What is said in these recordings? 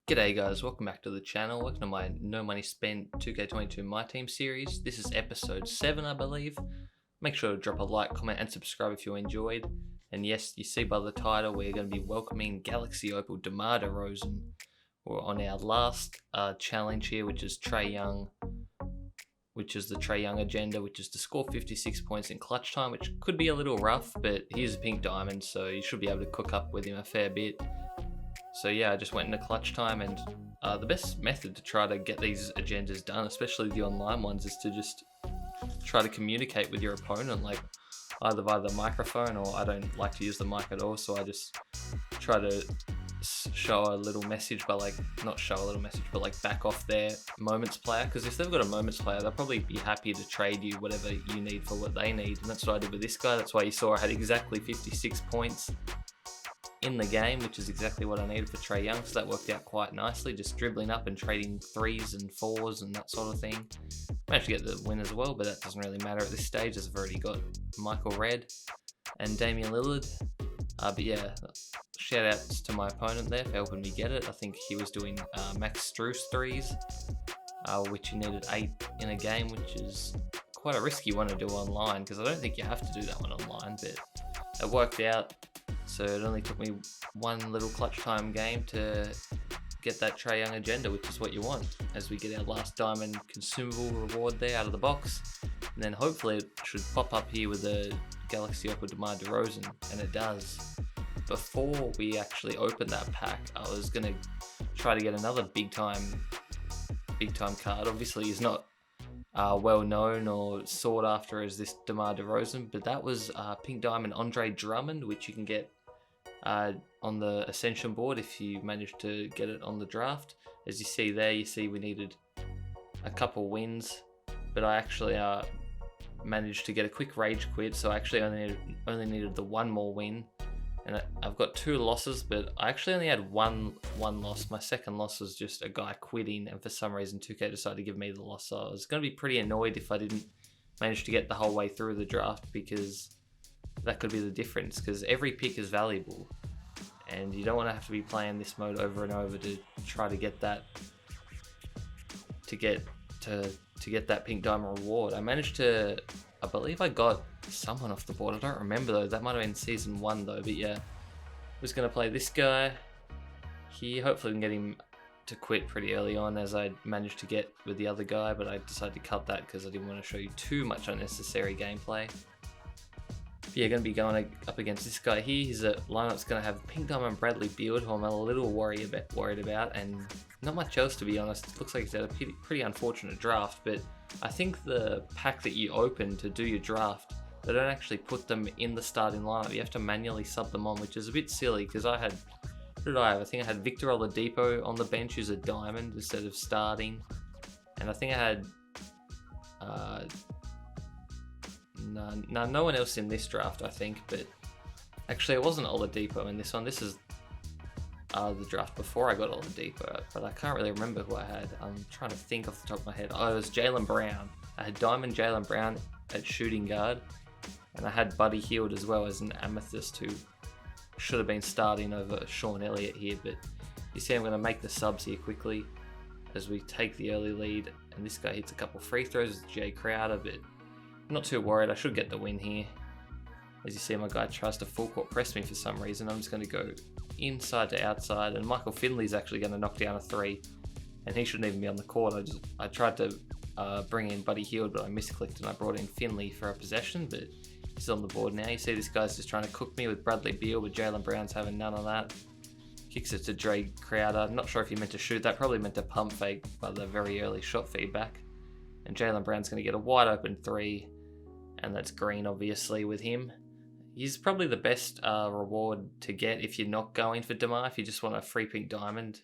G'day guys, welcome back to the channel. Welcome to my No Money Spent 2K22 MyTeam series. This is episode 7 I believe. Make sure to drop a like, comment and subscribe if you enjoyed. And yes, you see by the title we're going to be welcoming Galaxy Opal Demar Derozan. We're on our last challenge here, which is Trae Young. Which is the Trae Young agenda, which is to score 56 points in clutch time, which could be a little rough, but he's a pink diamond, so you should be able to cook up with him a fair bit. So yeah, I just went into clutch time, and the best method to try to get these agendas done, especially the online ones, is to just try to communicate with your opponent, like either via the microphone, or I don't like to use the mic at all, so I just try to show a little message, but like not show a little message, but like back off their moments player, because if they've got a moments player, they'll probably be happy to trade you whatever you need for what they need, and that's what I did with this guy. That's why you saw I had exactly 56 points in the game, which is exactly what I needed for Trae Young, so that worked out quite nicely, just dribbling up and trading 3s and 4s and that sort of thing. Managed to get the win as well, but that doesn't really matter at this stage as I've already got Michael Red and Damian Lillard. But yeah, shout outs to my opponent there for helping me get it. I think he was doing Max Strus 3s, which he needed 8 in a game, which is quite a risky one to do online, because I don't think you have to do that one online, but it worked out. So it only took me one little clutch time game to get that Trae Young agenda, which is what you want, as we get our last diamond consumable reward there out of the box. And then hopefully it should pop up here with the Galaxy Opal Demar Derozan, and it does. Before we actually open that pack, I was going to try to get another big time card. Obviously he's not well known or sought after as this Demar Derozan, but that was pink diamond Drummond, which you can get on the Ascension board if you manage to get it on the draft. As you see there, you see we needed a couple wins, but I actually managed to get a quick rage quit, so I actually only needed the one more win, and I've got 2 losses, but I actually only had one loss. My second loss was just a guy quitting, and for some reason 2K decided to give me the loss, so I was going to be pretty annoyed if I didn't manage to get the whole way through the draft, because that could be the difference, because every pick is valuable and you don't want to have to be playing this mode over and over to try to get that to get that pink diamond reward. I managed to, I believe I got someone off the board, I don't remember though, that might have been season 1 though, but yeah, I was going to play this guy here. Hopefully we can get him to quit pretty early on, as I managed to get with the other guy, but I decided to cut that because I didn't want to show you too much unnecessary gameplay. But yeah, going to be going up against this guy here. His lineup's going to have Pink Diamond Bradley Beal, who I'm a little worried about, and not much else to be honest. It looks like he's had a pretty unfortunate draft, but I think the pack that you open to do your draft, they don't actually put them in the starting lineup. You have to manually sub them on, which is a bit silly, because I had, what did I have? I think I had Victor Oladipo on the bench who's a diamond instead of starting, and I think I had no one else in this draft, I think, but actually it wasn't Oladipo in this one. This is the draft before I got Oladipo, but I can't really remember who I had. I'm trying to think off the top of my head. Oh, it was Jaylen Brown. I had Diamond Jaylen Brown at shooting guard, and I had Buddy Hield as well as an amethyst, who should have been starting over Sean Elliott here, but you see I'm going to make the subs here quickly as we take the early lead, and this guy hits a couple free throws with Jay Crowder, but I'm not too worried. I should get the win here. As you see, my guy tries to full court press me for some reason. I'm just going to go inside to outside, and Michael Finley's actually going to knock down a 3, and he shouldn't even be on the court. I tried to bring in Buddy Hield, but I misclicked and I brought in Finley for a possession, but he's on the board now. You see this guy's just trying to cook me with Bradley Beal, but Jaylen Brown's having none of that. Kicks it to Dre Crowder. I'm not sure if he meant to shoot that, probably meant to pump fake by the very early shot feedback. And Jaylen Brown's going to get a wide open 3, and that's green obviously with him. He's probably the best reward to get if you're not going for Demar. If you just want a free pink diamond,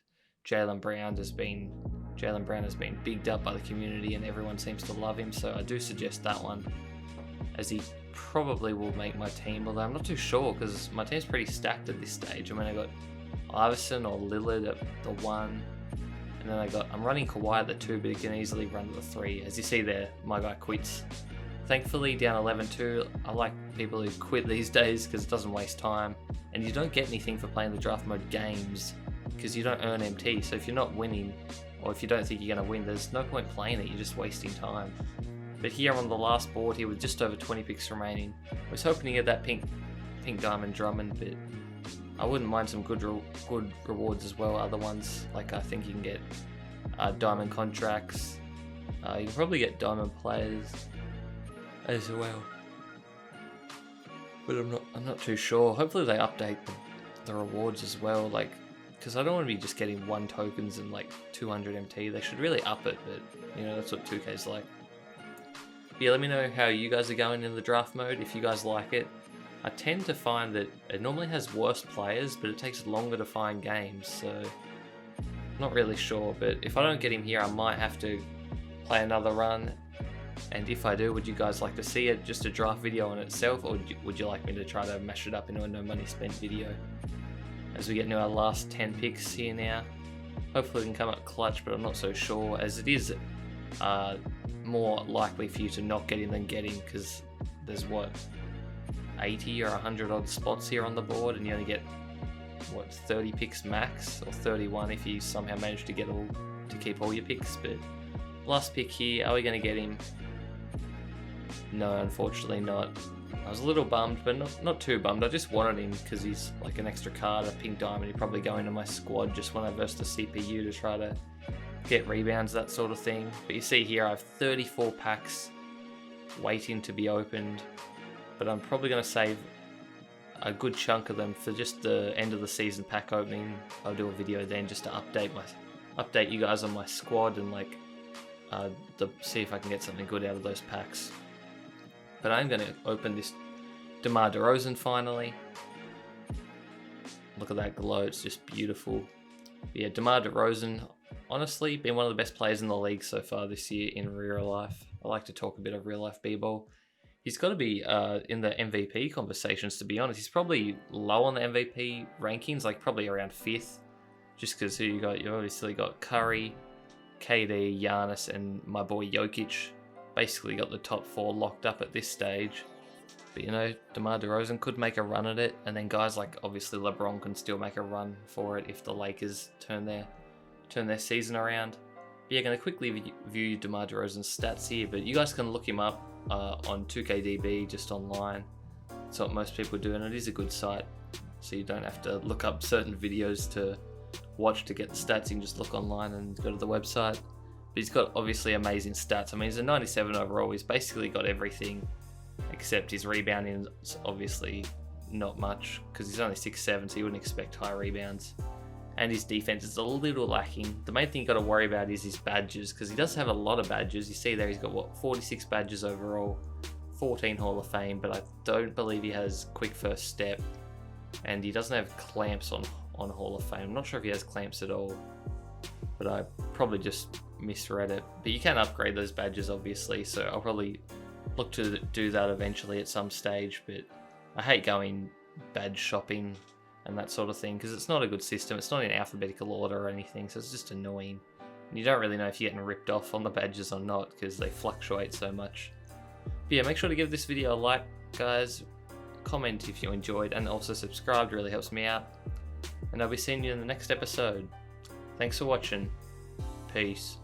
Jaylen Brown has been bigged up by the community and everyone seems to love him, so I do suggest that one, as he probably will make my team, although I'm not too sure because my team's pretty stacked at this stage. I mean, I got Iverson or Lillard at the 1, and then I'm running Kawhi at the 2, but he can easily run to the 3. As you see there, my guy quits. Thankfully, down 11-2, I like people who quit these days because it doesn't waste time, and you don't get anything for playing the draft mode games because you don't earn MT. So if you're not winning, or if you don't think you're going to win, there's no point playing it, you're just wasting time. But here on the last board here with just over 20 picks remaining, I was hoping to get that pink diamond Drummond, but I wouldn't mind some good rewards as well. Other ones, like I think you can get diamond contracts. You can probably get diamond players as well, but I'm not too sure. Hopefully they update the rewards as well, like, because I don't want to be just getting 1 tokens and like 200 MT. They should really up it, but you know, that's what 2K's like. But yeah, let me know how you guys are going in the draft mode, if you guys like it. I tend to find that it normally has worse players, but it takes longer to find games, so not really sure. But if I don't get him here, I might have to play another run. And if I do, would you guys like to see it, just a draft video on itself, or would you like me to try to mash it up into a no money spent video? As we get into our last 10 picks here now, hopefully we can come up clutch, but I'm not so sure, as it is more likely for you to not get him than get him, because there's what, 80 or 100 odd spots here on the board, and you only get what, 30 picks max, or 31 if you somehow manage to keep all your picks. But last pick here, are we going to get him? No, unfortunately not. I was a little bummed, but not too bummed. I just wanted him because he's like an extra card, a pink diamond. He'd probably go into my squad just when I verse the CPU to try to get rebounds, that sort of thing. But you see here, I have 34 packs waiting to be opened, but I'm probably going to save a good chunk of them for just the end of the season pack opening. I'll do a video then just to update you guys on my squad and like see if I can get something good out of those packs. But I'm going to open this Demar Derozan finally. Look at that glow, it's just beautiful. But yeah, Demar Derozan, honestly, been one of the best players in the league so far this year in real life. I like to talk a bit of real life b-ball. He's got to be in the MVP conversations, to be honest. He's probably low on the MVP rankings, like probably around 5th. Just because you obviously got Curry, KD, Giannis, and my boy Jokic. Basically got the top 4 locked up at this stage. But you know, Demar Derozan could make a run at it, and then guys like obviously LeBron can still make a run for it if the Lakers turn their season around. But yeah, going to quickly view Demar Derozan's stats here, but you guys can look him up on 2KDB just online. That's what most people do, and it is a good site, so you don't have to look up certain videos to watch to get the stats. You can just look online and go to the website. But he's got obviously amazing stats. I mean, he's a 97 overall. He's basically got everything except his rebounding is obviously not much because he's only 6'7", so you wouldn't expect high rebounds. And his defense is a little lacking. The main thing you got to worry about is his badges, because he does have a lot of badges. You see there, he's got what, 46 badges overall, 14 Hall of Fame, but I don't believe he has quick first step, and he doesn't have clamps on Hall of Fame. I'm not sure if he has clamps at all, but I probably just misread it. But you can upgrade those badges obviously, so I'll probably look to do that eventually at some stage. But I hate going badge shopping and that sort of thing, because it's not a good system. It's not in alphabetical order or anything, so it's just annoying. And you don't really know if you're getting ripped off on the badges or not, because they fluctuate so much. But yeah, make sure to give this video a like, guys. Comment if you enjoyed, and also subscribe, really helps me out. And I'll be seeing you in the next episode. Thanks for watching. Peace.